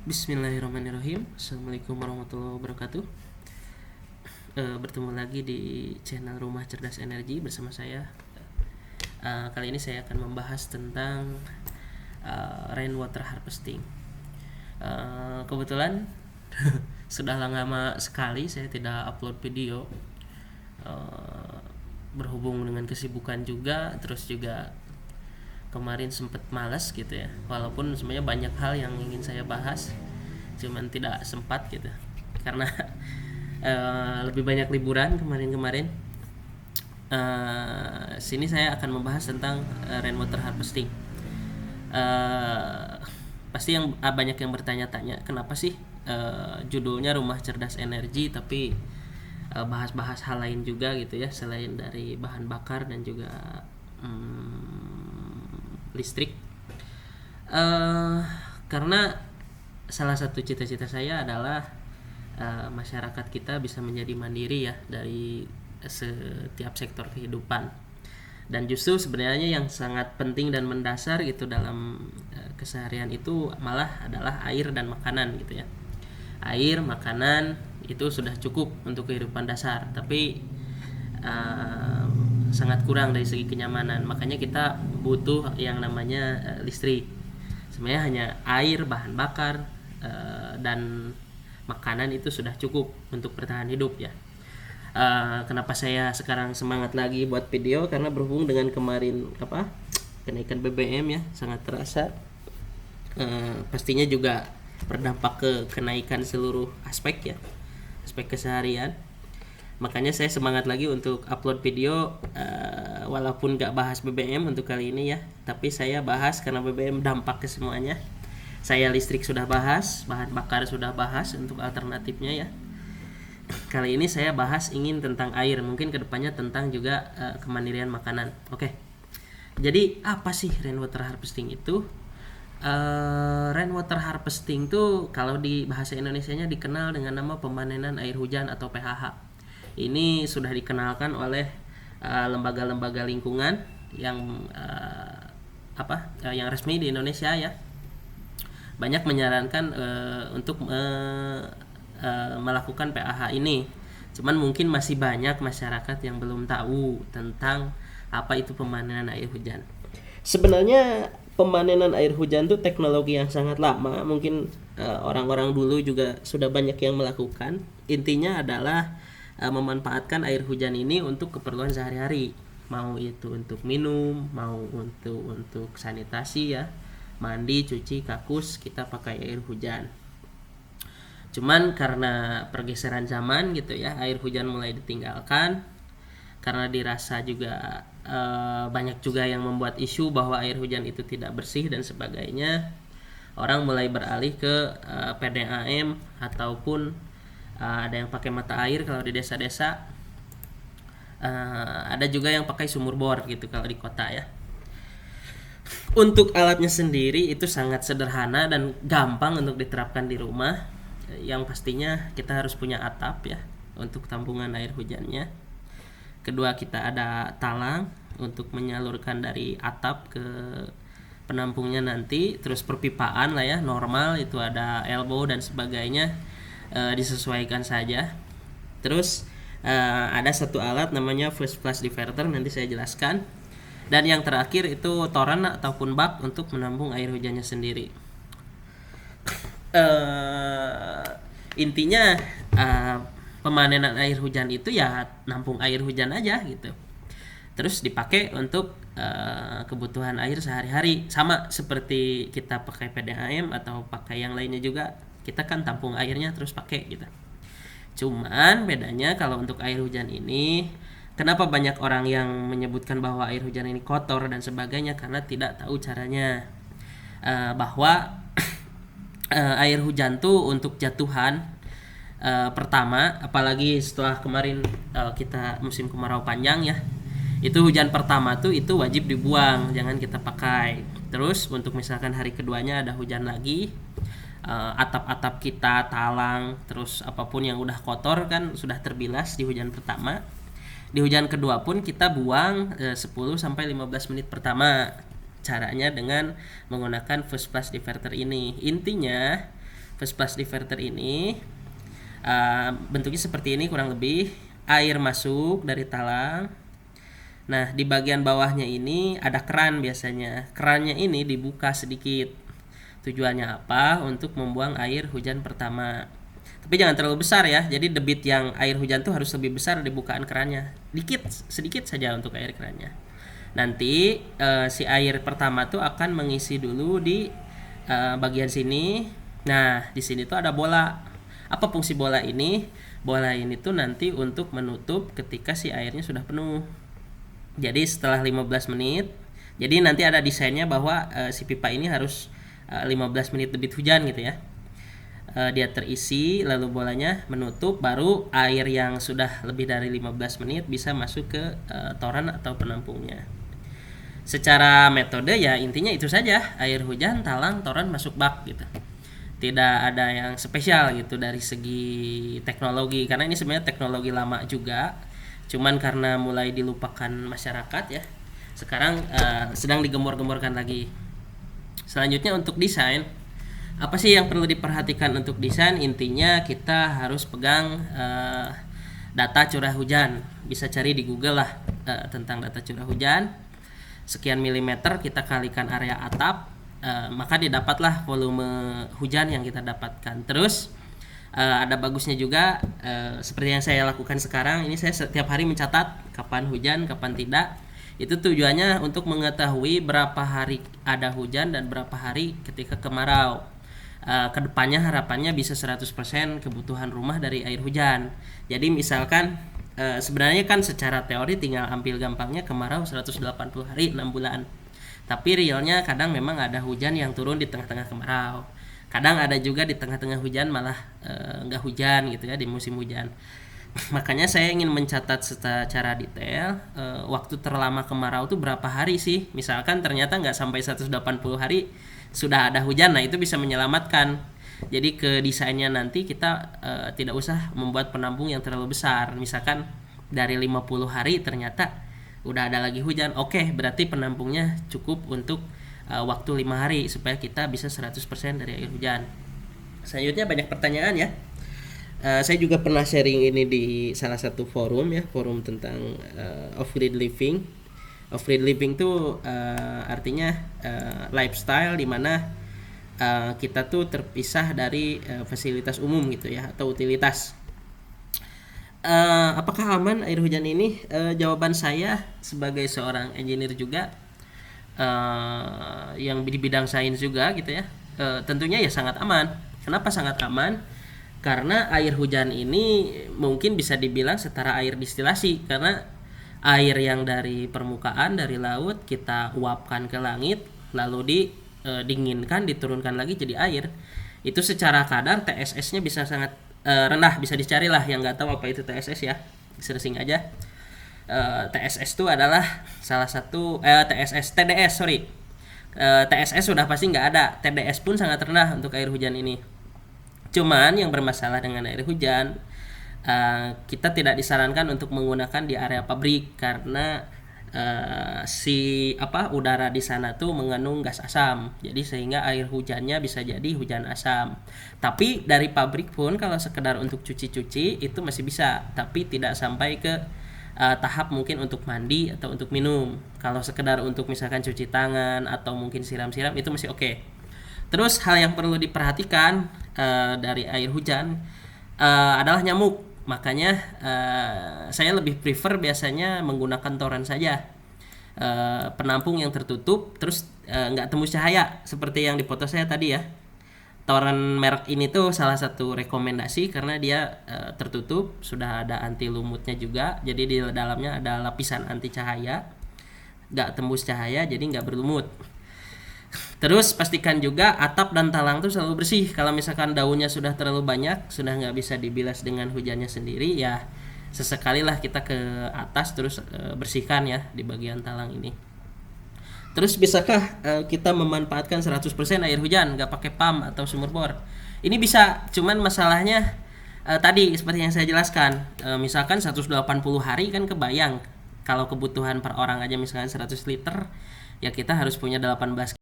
Bismillahirrahmanirrahim. Assalamualaikum warahmatullahi wabarakatuh. Bertemu lagi di channel Rumah Cerdas Energi bersama saya. Kali ini saya akan membahas tentang rainwater harvesting. Kebetulan sudah lama sekali saya tidak upload video, berhubung dengan kesibukan juga, terus juga kemarin sempet malas gitu ya, walaupun sebenarnya banyak hal yang ingin saya bahas cuman tidak sempat gitu karena lebih banyak liburan kemarin. Sini saya akan membahas tentang rainwater harvesting. Pasti banyak yang bertanya-tanya kenapa sih judulnya Rumah Cerdas Energi tapi bahas-bahas hal lain juga gitu ya, selain dari bahan bakar dan juga listrik. Karena salah satu cita-cita saya adalah masyarakat kita bisa menjadi mandiri ya dari setiap sektor kehidupan. Dan justru sebenarnya yang sangat penting dan mendasar gitu dalam keseharian itu malah adalah air dan makanan gitu ya. Air, makanan itu sudah cukup untuk kehidupan dasar, tapi sangat kurang dari segi kenyamanan. Makanya kita butuh yang namanya listrik. Sebenarnya hanya air, bahan bakar, dan makanan itu sudah cukup untuk bertahan hidup ya. Kenapa saya sekarang semangat lagi buat video, karena berhubung dengan kemarin kenaikan BBM ya sangat terasa. Pastinya juga berdampak ke kenaikan seluruh aspek ya, aspek keseharian. Makanya saya semangat lagi untuk upload video, walaupun gak bahas BBM untuk kali ini ya, tapi saya bahas karena BBM dampak ke semuanya. Saya listrik sudah bahas, bahan bakar sudah bahas untuk alternatifnya ya. Kali ini saya bahas ingin tentang air, mungkin kedepannya tentang juga kemandirian makanan. Oke. Jadi apa sih rainwater harvesting itu? Rainwater harvesting tuh kalau di bahasa Indonesianya dikenal dengan nama pemanenan air hujan atau PHH. Ini sudah dikenalkan oleh lembaga-lembaga lingkungan yang yang resmi di Indonesia ya. Banyak menyarankan untuk melakukan PAH ini. Cuman mungkin masih banyak masyarakat yang belum tahu tentang apa itu pemanenan air hujan. Sebenarnya pemanenan air hujan itu teknologi yang sangat lama. Mungkin orang-orang dulu juga sudah banyak yang melakukan. Intinya adalah memanfaatkan air hujan ini untuk keperluan sehari-hari, mau itu untuk minum, mau untuk sanitasi ya, mandi, cuci, kakus, kita pakai air hujan. Cuman karena pergeseran zaman gitu ya, air hujan mulai ditinggalkan karena dirasa juga banyak juga yang membuat isu bahwa air hujan itu tidak bersih dan sebagainya. Orang mulai beralih ke PDAM ataupun ada yang pakai mata air kalau di desa-desa, ada juga yang pakai sumur bor gitu kalau di kota ya. Untuk alatnya sendiri itu sangat sederhana dan gampang untuk diterapkan di rumah. Yang pastinya kita harus punya atap ya untuk tampungan air hujannya. Kedua, kita ada talang untuk menyalurkan dari atap ke penampungnya nanti. Terus perpipaan lah ya, normal itu ada elbow dan sebagainya. Disesuaikan saja. Terus ada satu alat namanya first flush diverter, nanti saya jelaskan. Dan yang terakhir itu toran ataupun bak untuk menampung air hujannya sendiri. Intinya pemanenan air hujan itu ya nampung air hujan aja gitu. Terus dipakai untuk kebutuhan air sehari-hari, sama seperti kita pakai PDAM atau pakai yang lainnya juga. Kita kan tampung airnya terus pakai gitu. Cuman bedanya kalau untuk air hujan ini, kenapa banyak orang yang menyebutkan bahwa air hujan ini kotor dan sebagainya, karena tidak tahu caranya. Bahwa air hujan tuh untuk jatuhan pertama, apalagi setelah kemarin kita musim kemarau panjang ya, itu hujan pertama tuh itu wajib dibuang, jangan kita pakai. Terus untuk misalkan hari keduanya ada hujan lagi, atap-atap kita, talang, terus apapun yang udah kotor kan sudah terbilas di hujan pertama. Di hujan kedua pun kita buang 10 sampai 15 menit pertama. Caranya dengan menggunakan first flush diverter ini. Intinya First pass diverter ini bentuknya seperti ini kurang lebih. Air masuk dari talang. Nah, di bagian bawahnya ini ada keran biasanya. Kerannya ini dibuka sedikit. Tujuannya apa? Untuk membuang air hujan pertama. Tapi jangan terlalu besar ya. Jadi debit yang air hujan tuh harus lebih besar di bukaan kerannya. Sedikit saja untuk air kerannya. Nanti si air pertama tuh akan mengisi dulu di bagian sini. Nah, di sini tuh ada bola. Apa fungsi bola ini? Bola ini tuh nanti untuk menutup ketika si airnya sudah penuh. Jadi setelah 15 menit, jadi nanti ada desainnya bahwa si pipa ini harus 15 menit debit hujan gitu ya. Dia terisi, lalu bolanya menutup, baru air yang sudah lebih dari 15 menit bisa masuk ke toran atau penampungnya. Secara metode ya intinya itu saja, air hujan, talang, toran, masuk bak gitu. Tidak ada yang spesial gitu dari segi teknologi, karena ini sebenarnya teknologi lama juga. Cuman karena mulai dilupakan masyarakat ya, sekarang sedang digembor-gemborkan lagi. Selanjutnya untuk desain, apa sih yang perlu diperhatikan untuk desain? Intinya kita harus pegang data curah hujan. Bisa cari di Google lah tentang data curah hujan. Sekian milimeter kita kalikan area atap, maka didapatlah volume hujan yang kita dapatkan. Terus ada bagusnya juga seperti yang saya lakukan sekarang ini, saya setiap hari mencatat kapan hujan kapan tidak. Itu tujuannya untuk mengetahui berapa hari ada hujan dan berapa hari ketika kemarau. Kedepannya harapannya bisa 100% kebutuhan rumah dari air hujan. Jadi misalkan sebenarnya kan secara teori tinggal ambil gampangnya kemarau 180 hari 6 bulan. Tapi realnya kadang memang ada hujan yang turun di tengah-tengah kemarau. Kadang ada juga di tengah-tengah hujan malah nggak hujan gitu ya di musim hujan. Makanya saya ingin mencatat secara detail waktu terlama kemarau itu berapa hari sih. Misalkan ternyata nggak sampai 180 hari sudah ada hujan, nah itu bisa menyelamatkan. Jadi ke desainnya nanti kita tidak usah membuat penampung yang terlalu besar. Misalkan dari 50 hari ternyata udah ada lagi hujan, oke, berarti penampungnya cukup untuk waktu 5 hari supaya kita bisa 100% dari air hujan. Selanjutnya banyak pertanyaan ya. Saya juga pernah sharing ini di salah satu forum ya, forum tentang off-grid living. Off-grid living itu artinya lifestyle di mana kita tuh terpisah dari fasilitas umum gitu ya, atau utilitas. Apakah aman air hujan ini? Jawaban saya sebagai seorang engineer juga, yang di bidang sains juga gitu ya, tentunya ya sangat aman. Kenapa sangat aman? Karena air hujan ini mungkin bisa dibilang setara air distilasi, karena air yang dari permukaan, dari laut kita uapkan ke langit, lalu dinginkan, diturunkan lagi jadi air. Itu secara kadar TSS-nya bisa sangat rendah, bisa dicarilah yang nggak tahu apa itu TSS ya, searching aja. TSS itu adalah salah satu TDS TSS sudah pasti nggak ada, TDS pun sangat rendah untuk air hujan ini. Cuman yang bermasalah dengan air hujan, kita tidak disarankan untuk menggunakan di area pabrik karena udara di sana tuh mengandung gas asam. Jadi sehingga air hujannya bisa jadi hujan asam. Tapi dari pabrik pun kalau sekedar untuk cuci-cuci itu masih bisa, tapi tidak sampai ke tahap mungkin untuk mandi atau untuk minum. Kalau sekedar untuk misalkan cuci tangan atau mungkin siram-siram itu masih oke. Terus hal yang perlu diperhatikan dari air hujan adalah nyamuk. Makanya saya lebih prefer biasanya menggunakan toran saja, penampung yang tertutup, terus nggak tembus cahaya seperti yang di foto saya tadi ya. Toran merek ini tuh salah satu rekomendasi karena dia tertutup, sudah ada anti lumutnya juga, jadi di dalamnya ada lapisan anti cahaya, nggak tembus cahaya, jadi nggak berlumut. Terus pastikan juga atap dan talang tuh selalu bersih. Kalau misalkan daunnya sudah terlalu banyak, sudah nggak bisa dibilas dengan hujannya sendiri, ya sesekali lah kita ke atas terus bersihkan ya di bagian talang ini. Terus bisakah kita memanfaatkan 100% air hujan nggak pakai pump atau sumur bor? Ini bisa, cuman masalahnya tadi seperti yang saya jelaskan, misalkan 180 hari kan kebayang kalau kebutuhan per orang aja misalkan 100 liter, ya kita harus punya 18